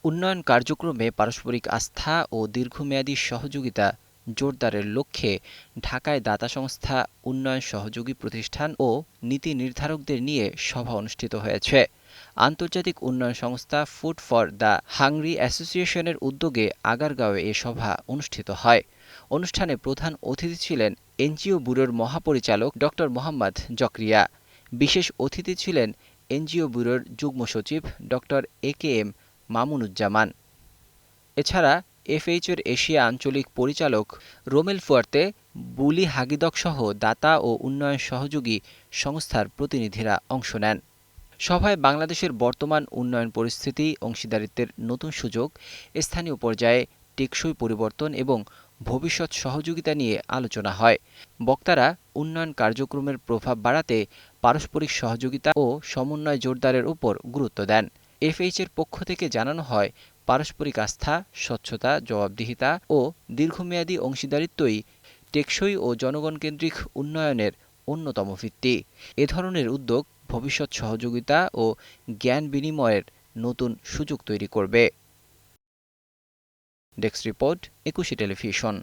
উন্নয়ন কার্যক্রমে পারস্পরিক আস্থা ও দীর্ঘমেয়াদী সহযোগিতা জোরদারের লক্ষ্যে ঢাকায় দাতা সংস্থা, উন্নয়ন সহযোগী প্রতিষ্ঠান ও নীতি নির্ধারকদের নিয়ে সভা অনুষ্ঠিত হয়েছে। আন্তর্জাতিক উন্নয়ন সংস্থা ফুড ফর দ্য হাংরি অ্যাসোসিয়েশনের উদ্যোগে আগারগাঁওয়ে এ সভা অনুষ্ঠিত হয়। অনুষ্ঠানে প্রধান অতিথি ছিলেন এনজিও ব্যুরোর মহাপরিচালক ড. মোহাম্মদ জকরিয়া। বিশেষ অতিথি ছিলেন এনজিও ব্যুরোর যুগ্ম সচিব ড. একেএম মামুনুজ্জামান। এছাড়া এফএইচওর এশিয়া আঞ্চলিক পরিচালক রোমেল ফুয়ার্তে, বুলি হাগিদকসহ দাতা ও উন্নয়ন সহযোগী সংস্থার প্রতিনিধিরা অংশ নেন। সভায় বাংলাদেশের বর্তমান উন্নয়ন পরিস্থিতি, অংশীদারিত্বের নতুন সুযোগ, স্থানীয় পর্যায়ে টেকসই পরিবর্তন এবং ভবিষ্যৎ সহযোগিতা নিয়ে আলোচনা হয়। বক্তারা উন্নয়ন কার্যক্রমের প্রভাব বাড়াতে পারস্পরিক সহযোগিতা ও সমন্বয় জোরদারের উপর গুরুত্ব দেন। এফএইচের পক্ষ থেকে জানানো হয়, পারস্পরিক আস্থা, স্বচ্ছতা, জবাবদিহিতা ও দীর্ঘমেয়াদী অংশীদারিত্বই টেকসই ও জনগণকেন্দ্রিক উন্নয়নের অন্যতম ভিত্তি। এ ধরনের উদ্যোগ ভবিষ্যৎ সহযোগিতা ও জ্ঞান বিনিময়ের নতুন সুযোগ তৈরি করবে। Desk report, ২১ television.